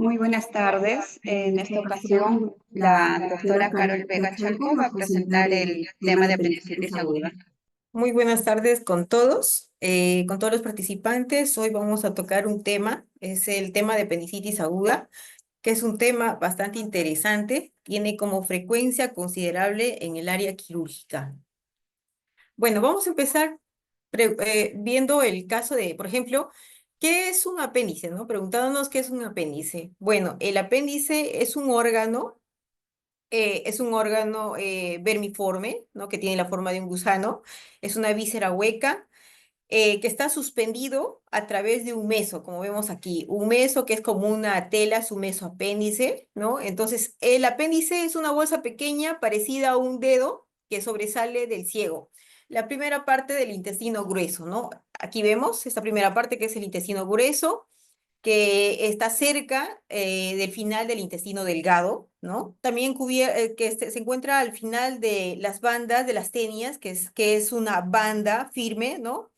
Muy buenas tardes. En esta ocasión, la doctora Carol Vega Chalco va a presentar el tema de apendicitis aguda. Muy buenas tardes con todos los participantes. Hoy vamos a tocar un tema, es el tema de apendicitis aguda, que es un tema bastante interesante, tiene como frecuencia considerable en el área quirúrgica. Bueno, vamos a empezar viendo el caso de, por ejemplo, ¿qué es un apéndice, no? Preguntándonos qué es un apéndice. Bueno, el apéndice es un órgano vermiforme, ¿no? Que tiene la forma de un gusano, es una víscera hueca que está suspendido a través de un meso, como vemos aquí. Un meso que es como una tela, su mesoapéndice, ¿no? Entonces, el apéndice es una bolsa pequeña parecida a un dedo que sobresale del ciego. La primera parte del intestino grueso, ¿no? Aquí vemos esta primera parte que es el intestino grueso, que está cerca del final del intestino delgado, ¿no? También se encuentra al final de las bandas de las tenias, que es una banda firme, ¿no?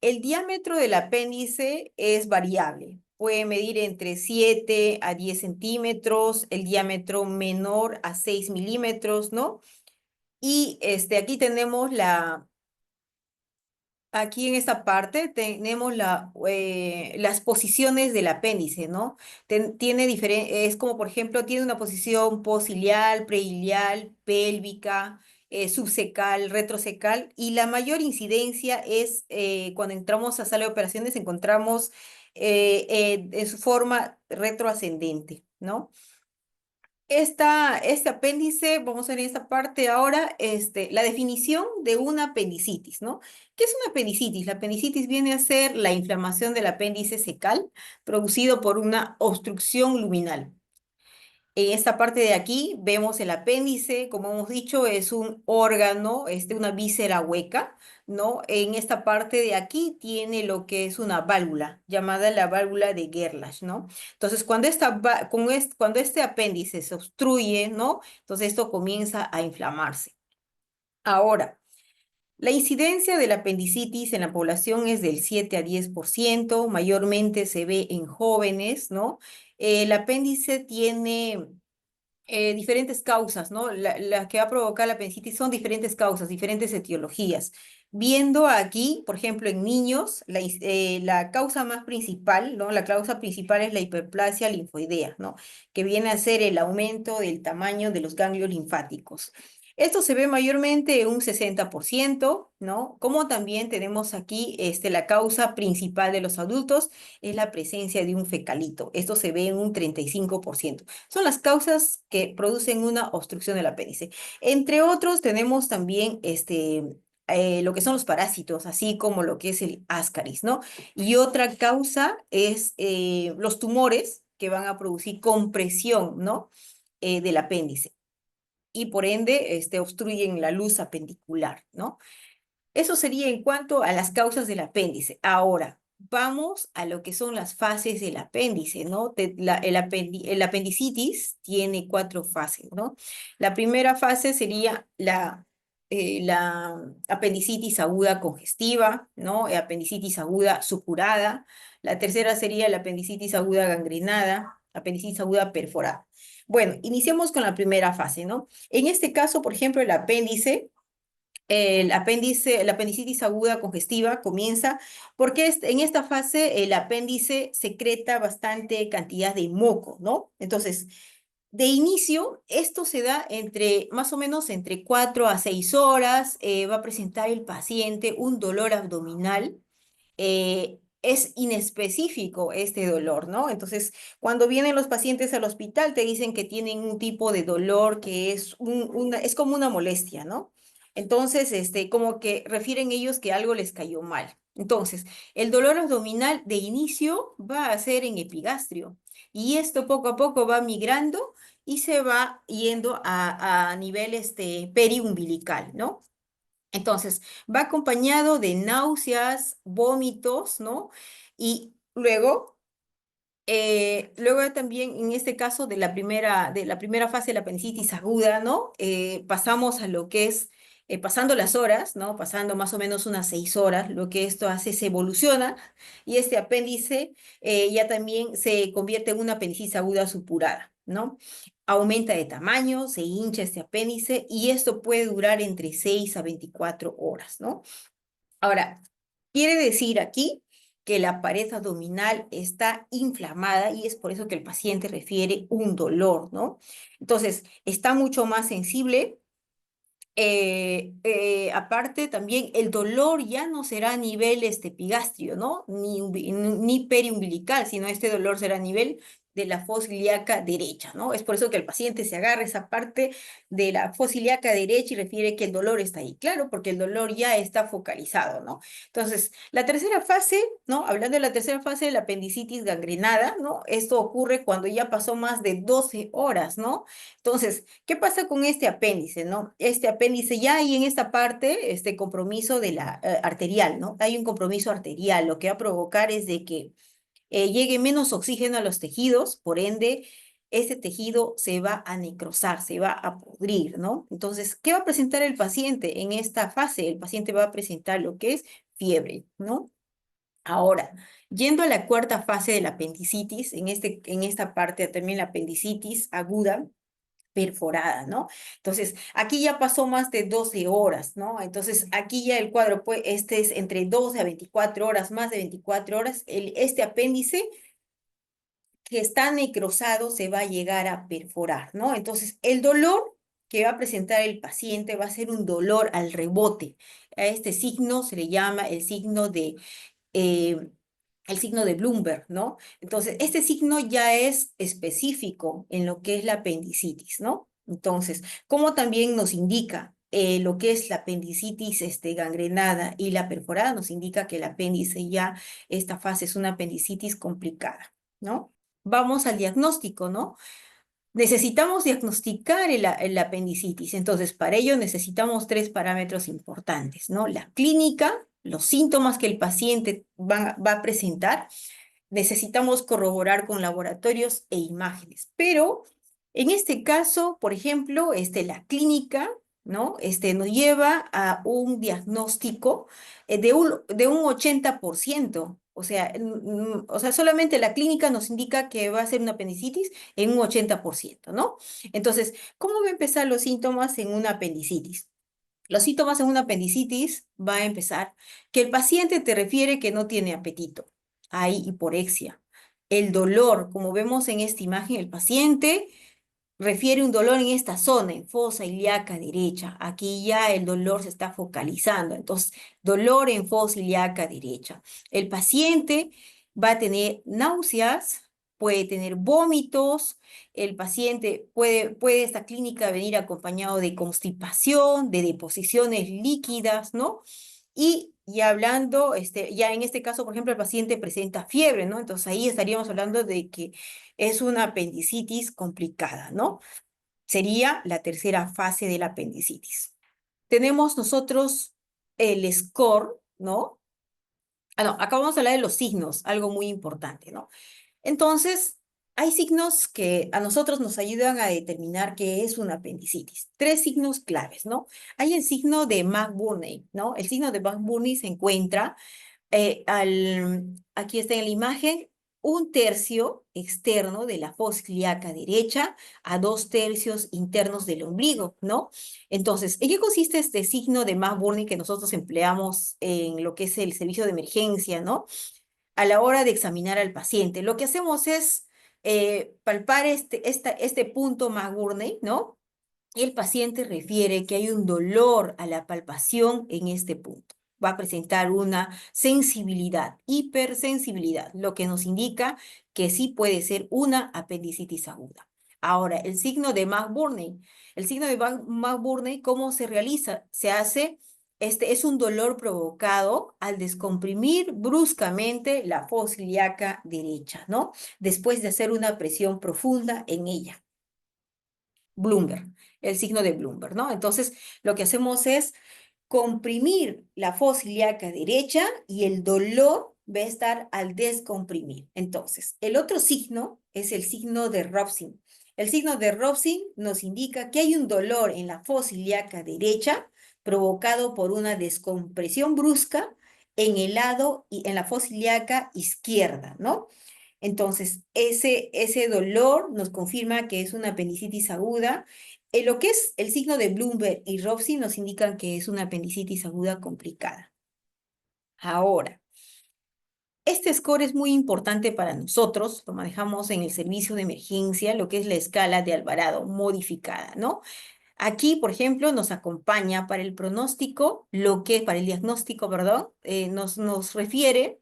El diámetro del apéndice es variable. Puede medir entre 7 a 10 centímetros, el diámetro menor a 6 milímetros, ¿no? Y aquí tenemos aquí en esta parte tenemos las posiciones del apéndice, ¿no? Es como, por ejemplo, tiene una posición posiliar, preiliar, pélvica, subcecal, retrocecal, y la mayor incidencia es cuando entramos a sala de operaciones, encontramos en su forma retroascendente, ¿no? Este apéndice, vamos a ver en esta parte ahora, la definición de una apendicitis, ¿no? ¿Qué es una apendicitis? La apendicitis viene a ser la inflamación del apéndice secal producido por una obstrucción luminal. En esta parte de aquí vemos el apéndice, como hemos dicho, es un órgano, una víscera hueca, ¿no? En esta parte de aquí tiene lo que es una válvula, llamada la válvula de Gerlach, ¿no? Entonces, cuando este apéndice se obstruye, ¿no? Entonces esto comienza a inflamarse. Ahora, la incidencia de la apendicitis en la población es del 7 a 10%, mayormente se ve en jóvenes, ¿no? El apéndice tiene diferentes causas, ¿no? La que va a provocar la apendicitis son diferentes causas, diferentes etiologías. Viendo aquí, por ejemplo, en niños, la causa más principal, ¿no? La causa principal es la hiperplasia linfoidea, ¿no? Que viene a ser el aumento del tamaño de los ganglios linfáticos. Esto se ve mayormente en un 60%, ¿no? Como también tenemos aquí la causa principal de los adultos es la presencia de un fecalito. Esto se ve en un 35%. Son las causas que producen una obstrucción del apéndice. Entre otros, tenemos también lo que son los parásitos, así como lo que es el ascaris, ¿no? Y otra causa es los tumores que van a producir compresión, ¿no? Del apéndice y por ende obstruyen la luz apendicular, ¿no? Eso sería en cuanto a las causas del apéndice. Ahora, vamos a lo que son las fases del apéndice, ¿no? El apendicitis tiene 4 fases, ¿no? La primera fase sería la apendicitis aguda congestiva, ¿no? Apendicitis aguda supurada. La tercera sería la apendicitis aguda gangrenada, apendicitis aguda perforada. Bueno, iniciemos con la primera fase, ¿no? En este caso, por ejemplo, la apendicitis aguda congestiva comienza porque en esta fase el apéndice secreta bastante cantidad de moco, ¿no? Entonces, de inicio, esto se da más o menos entre 4 a 6 horas, va a presentar el paciente un dolor abdominal, es inespecífico este dolor, ¿no? Entonces, cuando vienen los pacientes al hospital, te dicen que tienen un tipo de dolor que es como una molestia, ¿no? Entonces, como que refieren ellos que algo les cayó mal. Entonces, el dolor abdominal de inicio va a ser en epigastrio y esto poco a poco va migrando y se va yendo a nivel periumbilical, ¿no? Entonces, va acompañado de náuseas, vómitos, ¿no? Y luego también en este caso de la primera fase de la apendicitis aguda, ¿no? Pasamos a lo que es pasando las horas, ¿no? Pasando más o menos unas 6 horas, lo que esto hace es evoluciona y este apéndice ya también se convierte en una apendicitis aguda supurada, ¿no? Aumenta de tamaño, se hincha este apéndice y esto puede durar entre 6 a 24 horas, ¿no? Ahora, quiere decir aquí que la pared abdominal está inflamada y es por eso que el paciente refiere un dolor, ¿no? Entonces, está mucho más sensible. Aparte, también el dolor ya no será a nivel epigastrio, ¿no? Ni periumbilical, sino este dolor será a nivel de la fosa ilíaca derecha, ¿no? Es por eso que el paciente se agarra esa parte de la fosa ilíaca derecha y refiere que el dolor está ahí, claro, porque el dolor ya está focalizado, ¿no? Entonces, la tercera fase, ¿no? Hablando de la tercera fase de la apendicitis gangrenada, ¿no? Esto ocurre cuando ya pasó más de 12 horas, ¿no? Entonces, ¿qué pasa con este apéndice, no? Este apéndice ya hay en esta parte, este compromiso de la arterial, ¿no? Hay un compromiso arterial, lo que va a provocar es de que llegue menos oxígeno a los tejidos, por ende, ese tejido se va a necrosar, se va a pudrir, ¿no? Entonces, ¿qué va a presentar el paciente en esta fase? El paciente va a presentar lo que es fiebre, ¿no? Ahora, yendo a la cuarta fase de la apendicitis, en esta parte también la apendicitis aguda, perforada, ¿no? Entonces, aquí ya pasó más de 12 horas, ¿no? Entonces, aquí ya el cuadro, pues, este es entre 12 a 24 horas, más de 24 horas, este apéndice que está necrosado se va a llegar a perforar, ¿no? Entonces, el dolor que va a presentar el paciente va a ser un dolor al rebote. A este signo se le llama eh, el signo de Bloomberg, ¿no? Entonces, este signo ya es específico en lo que es la apendicitis, ¿no? Entonces, como también nos indica lo que es la apendicitis gangrenada y la perforada, nos indica que el apéndice ya, esta fase es una apendicitis complicada, ¿no? Vamos al diagnóstico, ¿no? Necesitamos diagnosticar el apendicitis. Entonces, para ello necesitamos tres parámetros importantes, ¿no? La clínica, los síntomas que el paciente va a presentar. Necesitamos corroborar con laboratorios e imágenes. Pero en este caso, por ejemplo, la clínica, ¿no? Nos lleva a un diagnóstico de un 80%. O sea, solamente la clínica nos indica que va a ser una apendicitis en un 80%, ¿no? Entonces, ¿cómo va a empezar los síntomas en una apendicitis? Los síntomas en una apendicitis va a empezar que el paciente te refiere que no tiene apetito. Hay hiporexia. El dolor, como vemos en esta imagen, el paciente refiere un dolor en esta zona, en fosa ilíaca derecha. Aquí ya el dolor se está focalizando. Entonces, dolor en fosa ilíaca derecha. El paciente va a tener náuseas, puede tener vómitos. El paciente puede esta clínica venir acompañado de constipación, de deposiciones líquidas, ¿no? Y ya hablando, ya en este caso, por ejemplo, el paciente presenta fiebre, ¿no? Entonces ahí estaríamos hablando de que es una apendicitis complicada, ¿no? Sería la tercera fase de la apendicitis. Tenemos nosotros el score, ¿no? Ah, no, acá vamos a hablar de los signos, algo muy importante, ¿no? Entonces, hay signos que a nosotros nos ayudan a determinar qué es una apendicitis. Tres signos claves, ¿no? Hay el signo de McBurney, ¿no? El signo de McBurney se encuentra aquí está en la imagen, un tercio externo de la fosa ilíaca derecha a 2 tercios internos del ombligo, ¿no? Entonces, ¿en qué consiste este signo de McBurney que nosotros empleamos en lo que es el servicio de emergencia, ¿no? A la hora de examinar al paciente. Lo que hacemos es palpar este punto McBurney, ¿no? Y el paciente refiere que hay un dolor a la palpación en este punto. Va a presentar una sensibilidad, hipersensibilidad, lo que nos indica que sí puede ser una apendicitis aguda. Ahora, el signo de McBurney. El signo de McBurney, ¿cómo se realiza? Se hace, es un dolor provocado al descomprimir bruscamente la fosa ilíaca derecha, ¿no? Después de hacer una presión profunda en ella. Bloomberg, el signo de Bloomberg, ¿no? Entonces, lo que hacemos es comprimir la fosa ilíaca derecha y el dolor va a estar al descomprimir. Entonces, el otro signo es el signo de Robson. El signo de Robson nos indica que hay un dolor en la fosa ilíaca derecha, provocado por una descompresión brusca en el lado y en la fosa ilíaca izquierda, ¿no? Entonces, ese dolor nos confirma que es una apendicitis aguda. Lo que es el signo de Bloomberg y Robson nos indican que es una apendicitis aguda complicada. Ahora, este score es muy importante para nosotros, lo manejamos en el servicio de emergencia, lo que es la escala de Alvarado modificada, ¿no? Aquí, por ejemplo, nos acompaña para el pronóstico, para el diagnóstico, perdón, nos refiere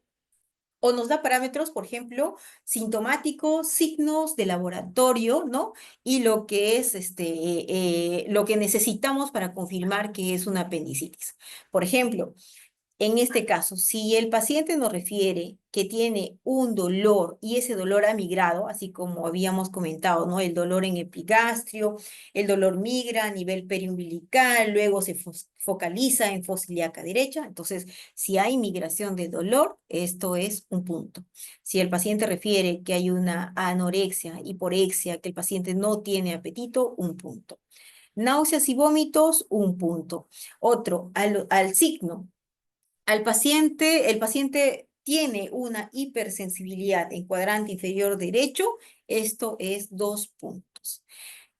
o nos da parámetros, por ejemplo, sintomáticos, signos de laboratorio, ¿no? Y lo que es lo que necesitamos para confirmar que es una apendicitis. Por ejemplo, en este caso, si el paciente nos refiere que tiene un dolor y ese dolor ha migrado, así como habíamos comentado, ¿no? El dolor en epigastrio, el dolor migra a nivel periumbilical, luego se focaliza en fosa ilíaca derecha. Entonces, si hay migración de dolor, esto es un punto. Si el paciente refiere que hay una anorexia, hiporexia, que el paciente no tiene apetito, un punto. Náuseas y vómitos, un punto. Otro, al signo. El paciente tiene una hipersensibilidad en cuadrante inferior derecho, esto es 2 puntos.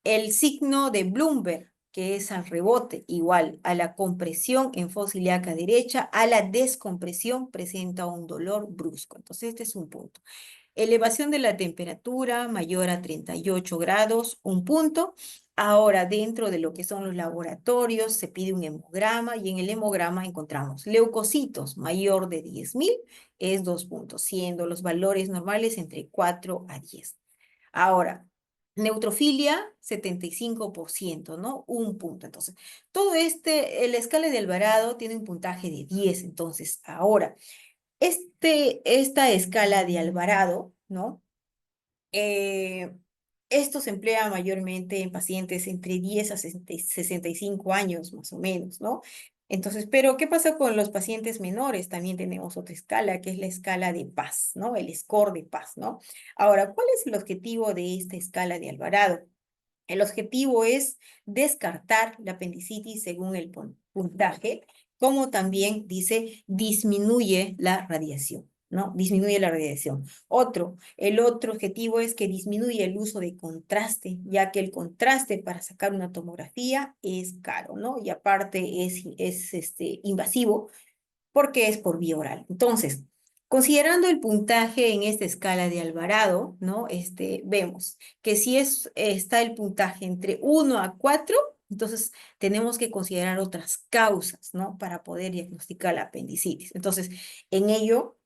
El signo de Bloomberg, que es al rebote, igual a la compresión en fosa ilíaca derecha, a la descompresión presenta un dolor brusco. Entonces, este es un punto. Elevación de la temperatura mayor a 38 grados, un punto. Ahora, dentro de lo que son los laboratorios, se pide un hemograma y en el hemograma encontramos leucocitos mayor de 10.000, es 2 puntos, siendo los valores normales entre 4 a 10. Ahora, neutrofilia, 75%, ¿no? Un punto. Entonces, la escala de Alvarado tiene un puntaje de 10. Entonces, ahora, esta escala de Alvarado, ¿no? Eh, Esto se emplea mayormente en pacientes entre 10 a 65 años, más o menos, ¿no? Entonces, pero ¿qué pasa con los pacientes menores? También tenemos otra escala, que es la escala de Paz, ¿no? El score de Paz, ¿no? Ahora, ¿cuál es el objetivo de esta escala de Alvarado? El objetivo es descartar la apendicitis según el puntaje, como también dice, disminuye la radiación, ¿no? Disminuye la radiación. El otro objetivo es que disminuye el uso de contraste, ya que el contraste para sacar una tomografía es caro, ¿no? Y aparte es invasivo porque es por vía oral. Entonces, considerando el puntaje en esta escala de Alvarado, ¿no? Vemos que si está el puntaje entre 1 a 4, entonces tenemos que considerar otras causas, ¿no? Para poder diagnosticar la apendicitis. Entonces, en ello,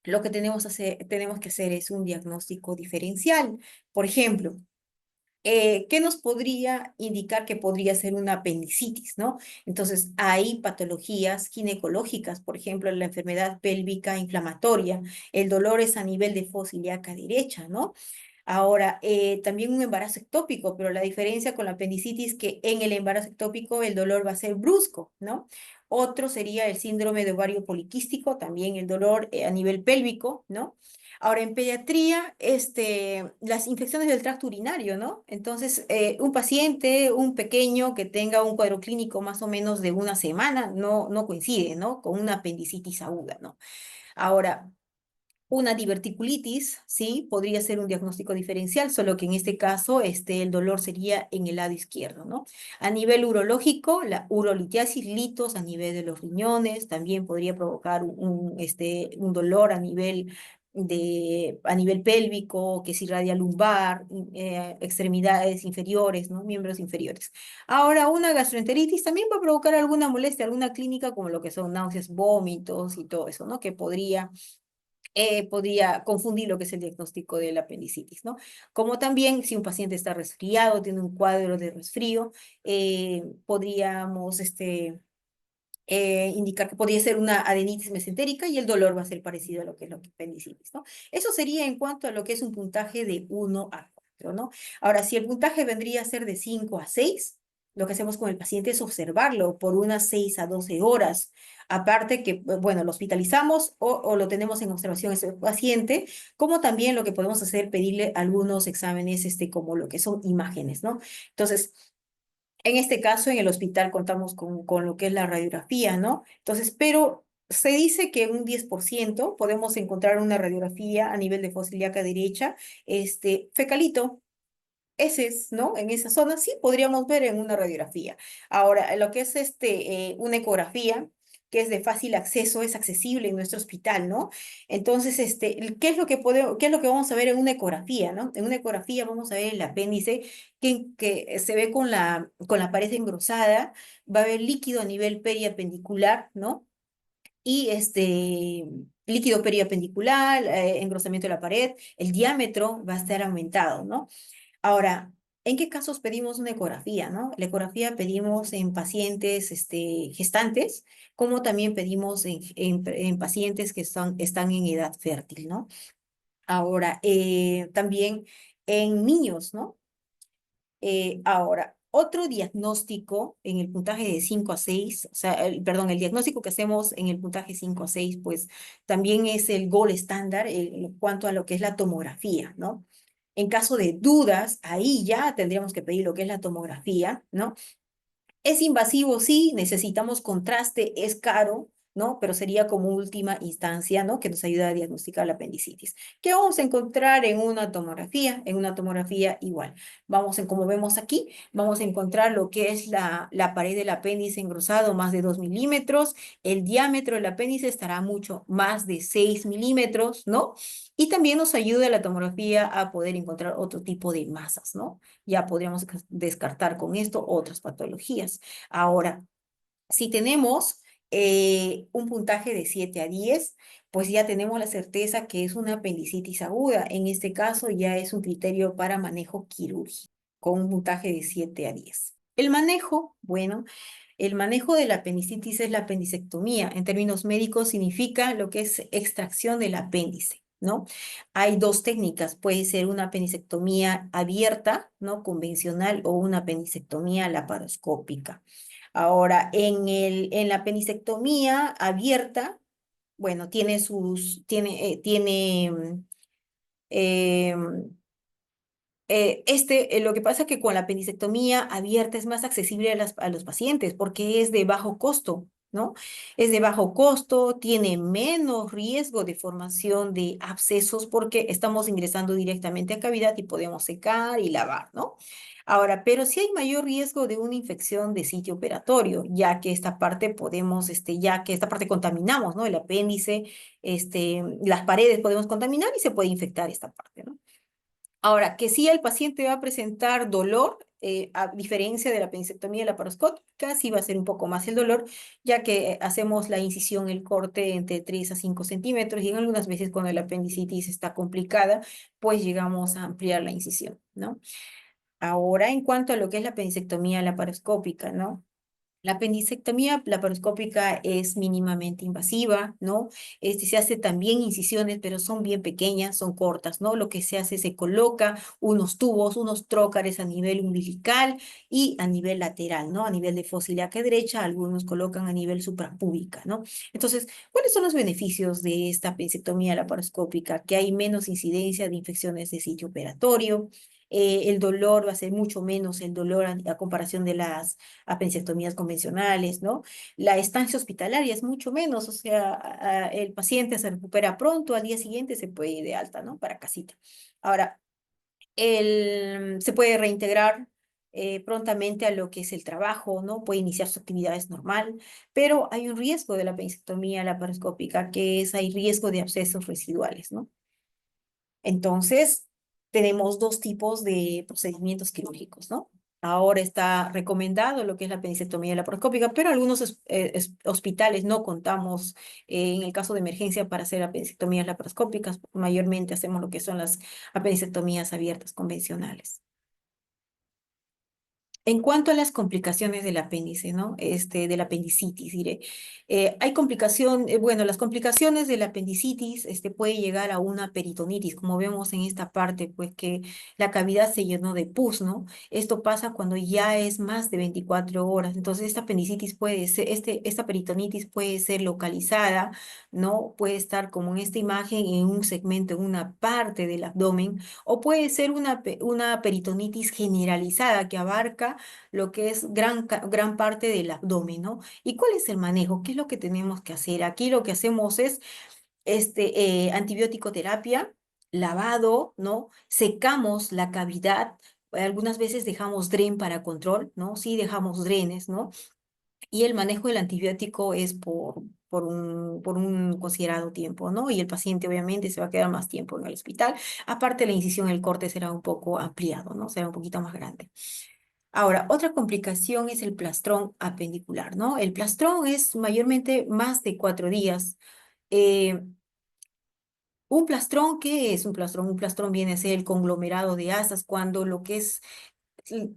lo que tenemos que hacer es un diagnóstico diferencial. Por ejemplo, ¿qué nos podría indicar que podría ser una apendicitis, ¿no? Entonces, hay patologías ginecológicas, por ejemplo, la enfermedad pélvica inflamatoria, el dolor es a nivel de fosa ilíaca derecha, ¿no? Ahora, también un embarazo ectópico, pero la diferencia con la apendicitis que en el embarazo ectópico el dolor va a ser brusco, ¿no? Otro sería el síndrome de ovario poliquístico, también el dolor a nivel pélvico, ¿no? Ahora, en pediatría, las infecciones del tracto urinario, ¿no? Entonces, un paciente, un pequeño que tenga un cuadro clínico más o menos de una semana, no coincide, ¿no? Con una apendicitis aguda, ¿no? Ahora, una diverticulitis, sí, podría ser un diagnóstico diferencial, solo que en este caso el dolor sería en el lado izquierdo, ¿no? A nivel urológico, la urolitiasis, litos a nivel de los riñones, también podría provocar un dolor a nivel pélvico, que se irradia lumbar, extremidades inferiores, ¿no? Miembros inferiores. Ahora, una gastroenteritis también va a provocar alguna molestia, alguna clínica, como lo que son náuseas, vómitos y todo eso, ¿no? Que podría confundir lo que es el diagnóstico de la apendicitis, ¿no? Como también si un paciente está resfriado, tiene un cuadro de resfrío, podríamos indicar que podría ser una adenitis mesentérica y el dolor va a ser parecido a lo que es la apendicitis, ¿no? Eso sería en cuanto a lo que es un puntaje de 1 a 4, ¿no? Ahora, si el puntaje vendría a ser de 5 a 6, lo que hacemos con el paciente es observarlo por unas 6 a 12 horas. Aparte que, bueno, lo hospitalizamos o lo tenemos en observación ese paciente, como también lo que podemos hacer, pedirle algunos exámenes, como lo que son imágenes, ¿no? Entonces, En este caso, en el hospital contamos con lo que es la radiografía, ¿no? Entonces, pero se dice que en un 10% podemos encontrar una radiografía a nivel de fosa ilíaca derecha, fecalito. Ese es, ¿no? En esa zona sí podríamos ver en una radiografía. Ahora, lo que es una ecografía, que es de fácil acceso, es accesible en nuestro hospital, ¿no? Entonces, ¿qué es lo que podemos, qué es lo que vamos a ver en una ecografía, ¿no? En una ecografía vamos a ver el apéndice que se ve con la pared engrosada, va a haber líquido a nivel periapendicular, ¿no? Y líquido periapendicular, engrosamiento de la pared, el diámetro va a estar aumentado, ¿no? Ahora, ¿en qué casos pedimos una ecografía, no? La ecografía pedimos en pacientes gestantes, como también pedimos en pacientes que están en edad fértil, ¿no? Ahora, también en niños, ¿no? Ahora, otro diagnóstico en el puntaje de 5 a 6, o sea, perdón, el diagnóstico que hacemos en el puntaje 5 a 6, pues también es el gold estándar en cuanto a lo que es la tomografía, ¿no? En caso de dudas, ahí ya tendríamos que pedir lo que es la tomografía, ¿no? Es invasivo, sí, necesitamos contraste, es caro, ¿no? Pero sería como última instancia, ¿no? Que nos ayuda a diagnosticar la apendicitis. ¿Qué vamos a encontrar en una tomografía? En una tomografía igual. Como vemos aquí, vamos a encontrar lo que es la pared del apéndice engrosado, más de 2 milímetros. El diámetro del apéndice estará mucho más de 6 milímetros, ¿no? Y también nos ayuda la tomografía a poder encontrar otro tipo de masas, ¿no? Ya podríamos descartar con esto otras patologías. Ahora, si tenemos un puntaje de 7 a 10, pues ya tenemos la certeza que es una apendicitis aguda. En este caso ya es un criterio para manejo quirúrgico, con un puntaje de 7 a 10. El manejo, bueno, el manejo de la apendicitis es la apendicectomía. En términos médicos significa lo que es extracción del apéndice, ¿no? Hay dos técnicas, puede ser una apendicectomía abierta, ¿no? Convencional o una apendicectomía laparoscópica. Ahora, en la apendicectomía abierta, bueno, em, lo que pasa es que con la apendicectomía abierta es más accesible a los pacientes porque es de bajo costo, ¿no? Es de bajo costo, tiene menos riesgo de formación de abscesos porque estamos ingresando directamente a cavidad y podemos secar y lavar, ¿no? Ahora, pero sí hay mayor riesgo de una infección de sitio operatorio, ya que esta parte ya que esta parte contaminamos, ¿no? El apéndice, las paredes podemos contaminar y se puede infectar esta parte, ¿no? Ahora, que sí el paciente va a presentar dolor, a diferencia de la apendicectomía laparoscópica, sí va a ser un poco más el dolor, ya que hacemos la incisión, el corte entre 3 a 5 centímetros y en algunas veces cuando la apendicitis está complicada, pues llegamos a ampliar la incisión, ¿no? Ahora, en cuanto a lo que es la apendicectomía laparoscópica, ¿no? La apendicectomía laparoscópica es mínimamente invasiva, ¿no? Se hace también incisiones, pero son bien pequeñas, son cortas, ¿no? Lo que se hace, se coloca unos tubos, unos trócares a nivel umbilical y a nivel lateral, ¿no? A nivel de fosa ilíaca derecha, algunos colocan a nivel suprapúbica, ¿no? Entonces, ¿cuáles son los beneficios de esta apendicectomía laparoscópica? Que hay menos incidencia de infecciones de sitio operatorio. El dolor va a ser mucho menos el dolor a comparación de las apendicectomías convencionales, ¿no? La estancia hospitalaria es mucho menos, o sea, el paciente se recupera pronto, al día siguiente se puede ir de alta, ¿no? Para casita. Ahora, se puede reintegrar prontamente a lo que es el trabajo, ¿no? Puede iniciar sus actividades normal, pero hay un riesgo de la apendicectomía laparoscópica, que es, hay riesgo de abscesos residuales, ¿no? Entonces, tenemos dos tipos de procedimientos quirúrgicos, ¿no? Ahora está recomendado lo que es la apendicectomía laparoscópica, pero algunos hospitales no contamos en el caso de emergencia para hacer apendicectomías laparoscópicas. Mayormente hacemos lo que son las apendicectomías abiertas convencionales. En cuanto a las complicaciones del apéndice, ¿no? De la apendicitis, diré. Bueno, las complicaciones de la apendicitis, puede llegar a una peritonitis, como vemos en esta parte, pues que la cavidad se llenó de pus, ¿no? Esto pasa cuando ya es más de 24 horas. Entonces, esta peritonitis puede ser localizada, ¿no? Puede estar como en esta imagen en un segmento, en una parte del abdomen, o puede ser una peritonitis generalizada que abarca abarca lo que es gran parte del abdomen, ¿no? ¿Y cuál es el manejo? ¿Qué es lo que tenemos que hacer? Aquí lo que hacemos es antibiótico terapia, lavado, ¿no? Secamos la cavidad. Algunas veces dejamos dren para control, ¿no? Sí, dejamos drenes, ¿no? Y el manejo del antibiótico es por un considerado tiempo, ¿no? Y el paciente obviamente se va a quedar más tiempo en el hospital. Aparte, la incisión, el corte será un poco ampliado, ¿no? Será un poquito más grande. Ahora, otra complicación es el plastrón apendicular, ¿no? El plastrón es mayormente más de 4 días. Eh, un plastrón, ¿qué es un plastrón? Un plastrón viene a ser el conglomerado de asas cuando lo que es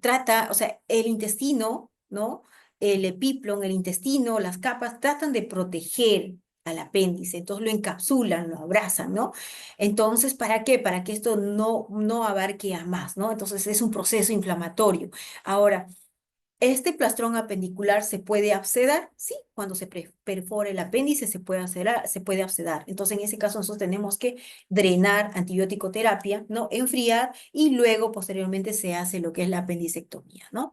trata, o sea, el intestino, ¿no? El epiplon, el intestino, las capas, tratan de proteger al apéndice, entonces lo encapsulan, lo abrazan, ¿no? Entonces, ¿para qué? Para que esto no abarque a más, ¿no? Entonces es un proceso inflamatorio. Ahora, ¿este plastrón apendicular se puede abscedar? Sí, cuando se perfora el apéndice se puede abscedar. Entonces, en ese caso, nosotros tenemos que drenar, antibiótico terapia, ¿no? Enfriar y luego, posteriormente, se hace lo que es la apendicectomía, ¿no?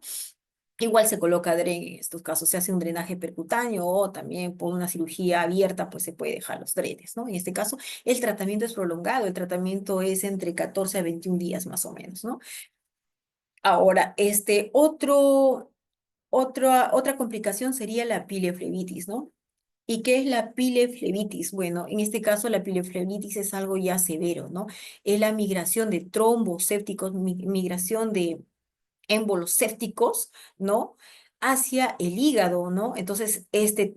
Igual se coloca dren en estos casos, se hace un drenaje percutáneo o también por una cirugía abierta, pues se puede dejar los drenes, ¿no? En este caso, el tratamiento es prolongado, el tratamiento es entre 14 a 21 días más o menos, ¿no? Ahora, otra complicación sería la pileflebitis, ¿no? ¿Y qué es la pileflebitis? Bueno, en este caso la pileflebitis es algo ya severo, ¿no? Es la migración de trombos sépticos, migración de émbolos sépticos, ¿no? Hacia el hígado, ¿no? Entonces,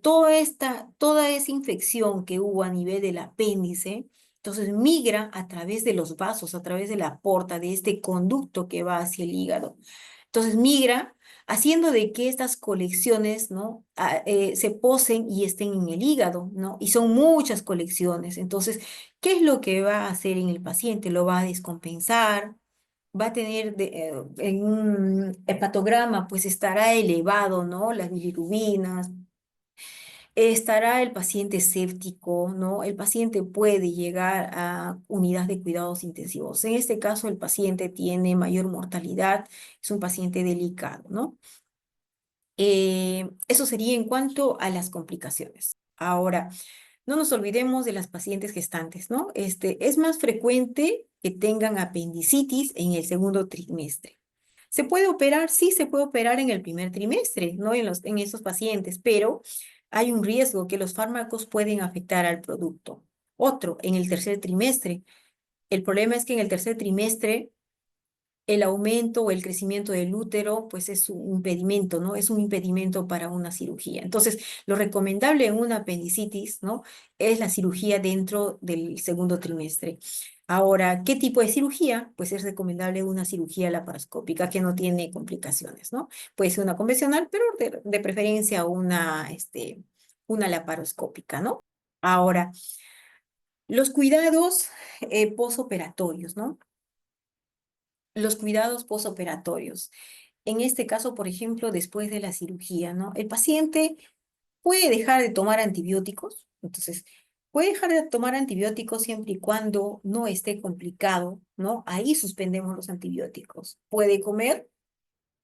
toda esa infección que hubo a nivel del apéndice, entonces migra a través de los vasos, a través de la porta, de este conducto que va hacia el hígado. Entonces migra haciendo de que estas colecciones, ¿no? Se posen y estén en el hígado, ¿no? Y son muchas colecciones. Entonces, ¿qué es lo que va a hacer en el paciente? Lo va a descompensar, va a tener en un hepatograma, pues estará elevado, ¿no? Las bilirrubinas, estará el paciente séptico, ¿no? El paciente puede llegar a unidad de cuidados intensivos. En este caso, el paciente tiene mayor mortalidad, es un paciente delicado, ¿no? Eso sería en cuanto a las complicaciones. Ahora, no nos olvidemos de las pacientes gestantes, ¿no? Es más frecuente que tengan apendicitis en el segundo trimestre. ¿Se puede operar? Sí, se puede operar en el primer trimestre, ¿no? En esos pacientes, pero hay un riesgo que los fármacos pueden afectar al producto. Otro, en el tercer trimestre. El problema es que en el tercer trimestre el aumento o el crecimiento del útero, pues es un impedimento, ¿no? Es un impedimento para una cirugía. Entonces, lo recomendable en una apendicitis, ¿no? Es la cirugía dentro del segundo trimestre. Ahora, ¿qué tipo de cirugía? Pues es recomendable una cirugía laparoscópica que no tiene complicaciones, ¿no? Puede ser una convencional, pero de preferencia una laparoscópica, ¿no? Ahora, los cuidados posoperatorios, ¿no? Los cuidados posoperatorios. En este caso, por ejemplo, después de la cirugía, ¿no? El paciente puede dejar de tomar antibióticos, entonces, puede dejar de tomar antibióticos siempre y cuando no esté complicado, ¿no? Ahí suspendemos los antibióticos. ¿Puede comer?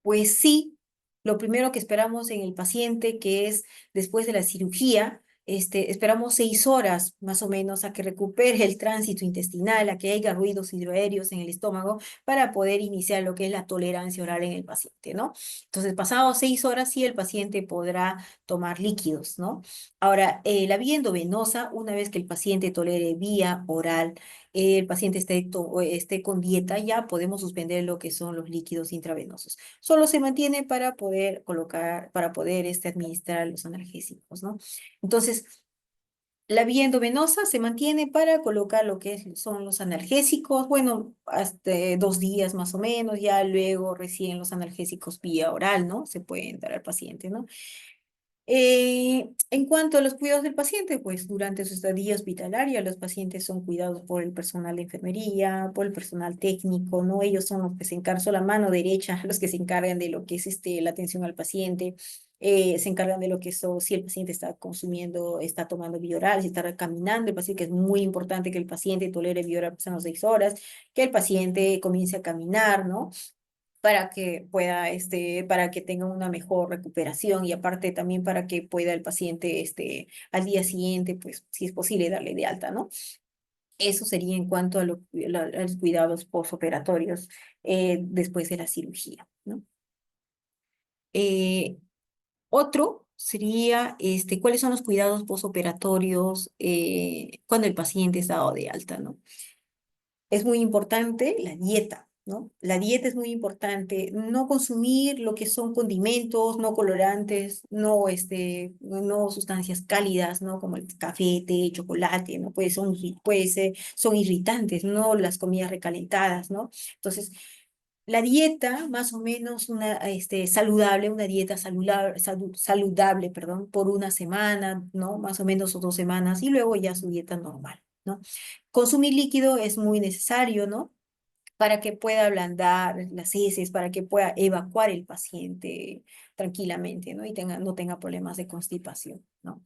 Pues sí, lo primero que esperamos en el paciente, que es después de la cirugía, esperamos 6 horas más o menos a que recupere el tránsito intestinal, a que haya ruidos hidroaéreos en el estómago para poder iniciar lo que es la tolerancia oral en el paciente, ¿no? Entonces, pasados 6 horas, sí, el paciente podrá tomar líquidos, ¿no? Ahora, la vía endovenosa, una vez que el paciente tolere vía oral, el paciente esté con dieta, ya podemos suspender lo que son los líquidos intravenosos. Solo se mantiene para poder administrar los analgésicos, ¿no? Entonces, la vía endovenosa se mantiene para colocar lo que son los analgésicos, bueno, hasta 2 días más o menos, ya luego recién los analgésicos vía oral, ¿no? Se pueden dar al paciente, ¿no? En cuanto a los cuidados del paciente, pues durante su estadía hospitalaria, los pacientes son cuidados por el personal de enfermería, por el personal técnico, ¿no? Ellos son los que se encargan, son la mano derecha, los que se encargan de lo que es la atención al paciente, se encargan de lo que es si el paciente está consumiendo, está tomando bioral, si está caminando, el paciente, que es muy importante que el paciente tolere bioral pasando 6 horas, que el paciente comience a caminar, ¿no? para que pueda, para que tenga una mejor recuperación y aparte también para que pueda el paciente, al día siguiente, pues, si es posible, darle de alta, ¿no? Eso sería en cuanto a, a los cuidados postoperatorios después de la cirugía, ¿no? Eh, Otro sería, ¿cuáles son los cuidados postoperatorios cuando el paciente está dado de alta, ¿no? Es muy importante la dieta, ¿no? La dieta es muy importante. No consumir lo que son condimentos, no colorantes, no sustancias cálidas, ¿no? Como el café, té, chocolate, ¿no? Puede ser, son irritantes, ¿no? Las comidas recalentadas, ¿no? Entonces, la dieta, más o menos saludable, una dieta saludable, perdón, por una semana, ¿no? Más o menos o 2 semanas, y luego ya su dieta normal, ¿no? Consumir líquido es muy necesario, ¿no? Para que pueda ablandar las heces, para que pueda evacuar el paciente tranquilamente, ¿no? Y no tenga problemas de constipación, ¿no?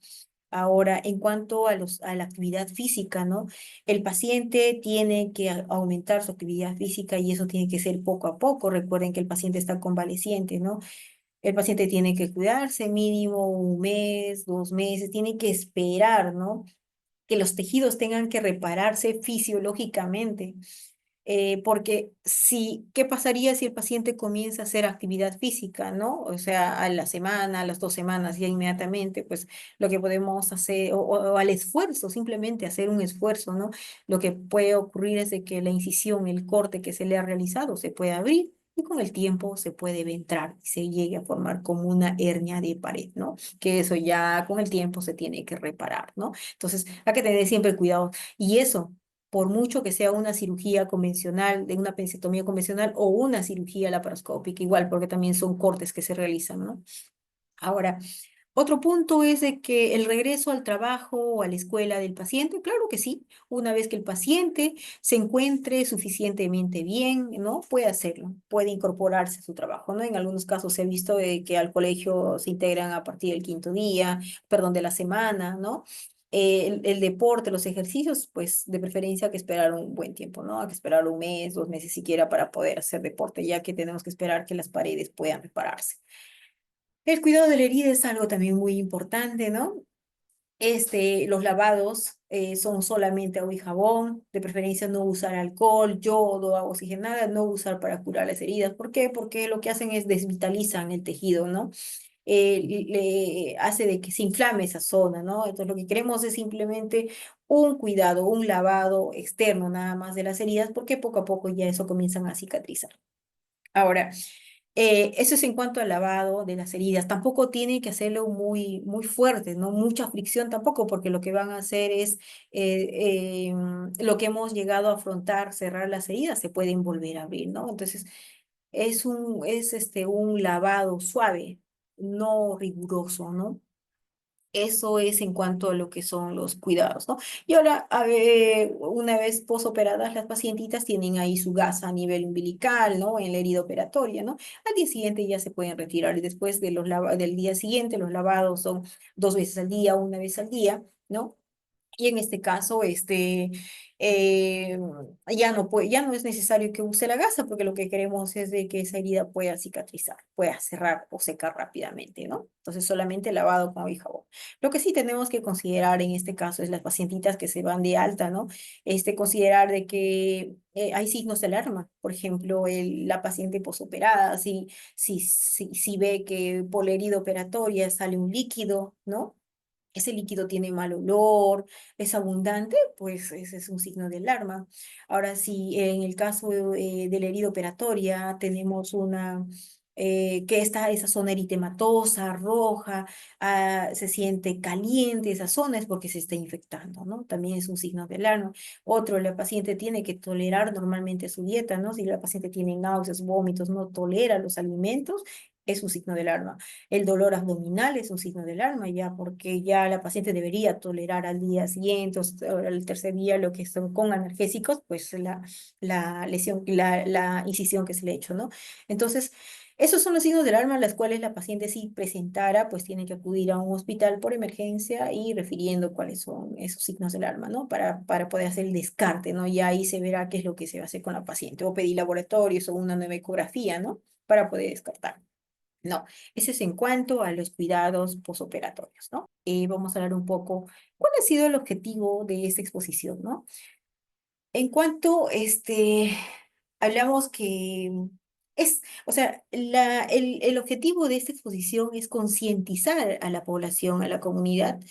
Ahora, en cuanto a la actividad física, ¿no? El paciente tiene que aumentar su actividad física y eso tiene que ser poco a poco. Recuerden que el paciente está convaleciente, ¿no? El paciente tiene que cuidarse mínimo 1 mes, 2 meses, tiene que esperar, ¿no? Que los tejidos tengan que repararse fisiológicamente. Porque ¿qué pasaría si el paciente comienza a hacer actividad física, ¿no? O sea, a la semana, a las 2 semanas, ya inmediatamente, pues lo que podemos hacer, o al esfuerzo, simplemente hacer un esfuerzo, ¿no? Lo que puede ocurrir es de que la incisión, el corte que se le ha realizado, se puede abrir y con el tiempo se puede ventrar y se llegue a formar como una hernia de pared, ¿no? Que eso ya con el tiempo se tiene que reparar, ¿no? Entonces, hay que tener siempre cuidado. Y eso, por mucho que sea una cirugía convencional, de una penectomía convencional o una cirugía laparoscópica, igual, porque también son cortes que se realizan, ¿no? Ahora, otro punto es de que el regreso al trabajo o a la escuela del paciente, claro que sí, una vez que el paciente se encuentre suficientemente bien, ¿no? Puede hacerlo, puede incorporarse a su trabajo, ¿no? En algunos casos se ha visto que al colegio se integran a partir del quinto día, perdón, de la semana, ¿no? El deporte, los ejercicios, pues de preferencia hay que esperar un buen tiempo, ¿no? Hay que esperar 1 mes, 2 meses siquiera para poder hacer deporte, ya que tenemos que esperar que las paredes puedan repararse. El cuidado de la herida es algo también muy importante, ¿no? Los lavados son solamente agua y jabón, de preferencia no usar alcohol, yodo, agua oxigenada, no usar para curar las heridas. ¿Por qué? Porque lo que hacen es desvitalizan el tejido, ¿no? Le hace de que se inflame esa zona, ¿no? Entonces lo que queremos es simplemente un cuidado, un lavado externo nada más de las heridas, porque poco a poco ya eso comienzan a cicatrizar. Ahora, eso es en cuanto al lavado de las heridas. Tampoco tiene que hacerlo muy, muy fuerte, ¿no? Mucha fricción tampoco, porque lo que van a hacer es lo que hemos llegado a afrontar, cerrar las heridas, se pueden volver a abrir, ¿no? Entonces, un lavado suave, no riguroso, ¿no? Eso es en cuanto a lo que son los cuidados, ¿no? Y ahora, a ver, una vez posoperadas, las pacientitas tienen ahí su gasa a nivel umbilical, ¿no? En la herida operatoria, ¿no? Al día siguiente ya se pueden retirar y después del día siguiente los lavados son 2 veces al día, 1 vez al día, ¿no? Y en este caso, eh, ya no es necesario que use la gasa, porque lo que queremos es de que esa herida pueda cicatrizar, pueda cerrar o secar rápidamente, ¿no? Entonces, solamente lavado con agua y jabón. Lo que sí tenemos que considerar en este caso es las pacientitas que se van de alta, ¿no? Considerar de que hay signos de alarma. Por ejemplo, la paciente posoperada, si ve que por la herida operatoria sale un líquido, ¿no? Ese líquido tiene mal olor, es abundante, pues ese es un signo de alarma. Ahora, si en el caso de la herida operatoria tenemos que está esa zona eritematosa, roja, se siente caliente esa zona, es porque se está infectando, ¿no? También es un signo de alarma. Otro, la paciente tiene que tolerar normalmente su dieta, ¿no? Si la paciente tiene náuseas, vómitos, no tolera los alimentos, es un signo de alarma. El dolor abdominal es un signo de alarma, ya porque ya la paciente debería tolerar al día siguiente o al tercer día lo que son con analgésicos, pues la lesión, la incisión que se le ha hecho, ¿no? Entonces, esos son los signos de alarma, las cuales la paciente si presentara, pues tiene que acudir a un hospital por emergencia y refiriendo cuáles son esos signos de alarma, ¿no? Para poder hacer el descarte, ¿no? Y ahí se verá qué es lo que se va a hacer con la paciente, o pedir laboratorios o una nueva ecografía, ¿no? Para poder descartar. No, ese es en cuanto a los cuidados posoperatorios, ¿no? Vamos a hablar un poco, ¿cuál ha sido el objetivo de esta exposición, ¿no? En cuanto, hablamos que o sea, el objetivo de esta exposición es concientizar a la población, a la comunidad,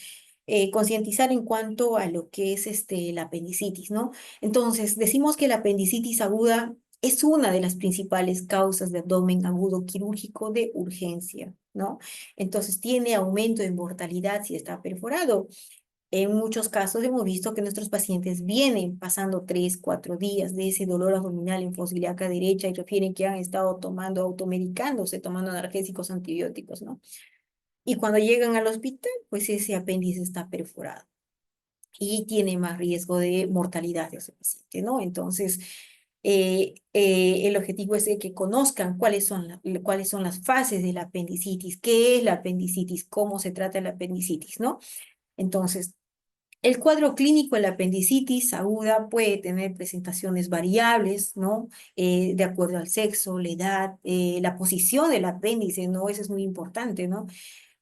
concientizar en cuanto a lo que es la apendicitis, ¿no? Entonces, decimos que la apendicitis aguda es una de las principales causas de abdomen agudo quirúrgico de urgencia, ¿no? Entonces, tiene aumento de mortalidad si está perforado. En muchos casos hemos visto que nuestros pacientes vienen pasando 3, 4 días de ese dolor abdominal en fosa ilíaca derecha y refieren que han estado tomando, automedicándose, tomando analgésicos antibióticos, ¿no? Y cuando llegan al hospital, pues ese apéndice está perforado y tiene más riesgo de mortalidad de ese paciente, ¿no? Entonces, el objetivo es de que conozcan cuáles son las fases de la apendicitis, qué es la apendicitis, cómo se trata la apendicitis, ¿no? Entonces, el cuadro clínico de la apendicitis aguda puede tener presentaciones variables, ¿no? De acuerdo al sexo, la edad, la posición del apéndice, ¿no? Eso es muy importante, ¿no?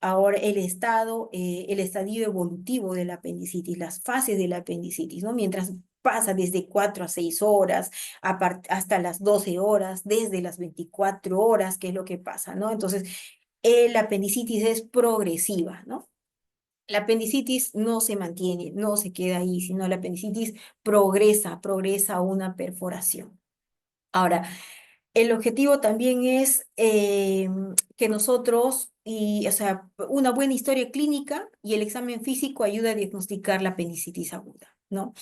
Ahora, el estadio evolutivo de la apendicitis, las fases de la apendicitis, ¿no? Mientras pasa desde 4 a 6 horas, hasta las 12 horas, desde las 24 horas, ¿qué es lo que pasa, ¿no? Entonces, la apendicitis es progresiva, ¿no? La apendicitis no se mantiene, no se queda ahí, sino la apendicitis progresa a una perforación. Ahora, el objetivo también es que nosotros, o sea, una buena historia clínica y el examen físico ayuda a diagnosticar la apendicitis aguda, ¿no?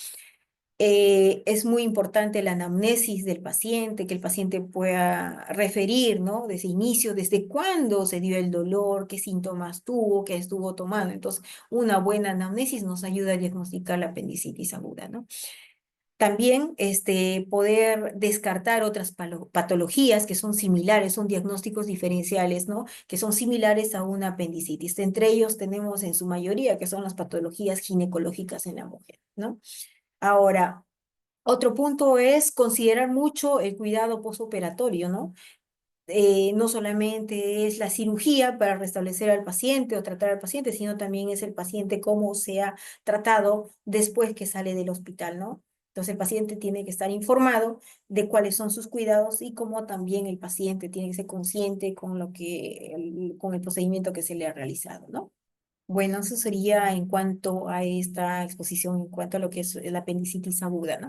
Es muy importante la anamnesis del paciente, que el paciente pueda referir, ¿no? Desde inicio, desde cuándo se dio el dolor, qué síntomas tuvo, qué estuvo tomando. Entonces, una buena anamnesis nos ayuda a diagnosticar la apendicitis aguda, ¿no? También poder descartar otras patologías que son similares, son diagnósticos diferenciales, ¿no? Que son similares a una apendicitis. Entre ellos tenemos en su mayoría que son las patologías ginecológicas en la mujer, ¿no? Ahora, otro punto es considerar mucho el cuidado postoperatorio, ¿no? No solamente es la cirugía para restablecer al paciente o tratar al paciente, sino también es el paciente cómo se ha tratado después que sale del hospital, ¿no? Entonces el paciente tiene que estar informado de cuáles son sus cuidados y cómo también el paciente tiene que ser consciente con con el procedimiento que se le ha realizado, ¿no? Bueno, eso sería en cuanto a esta exposición, en cuanto a lo que es la apendicitis aguda, ¿no?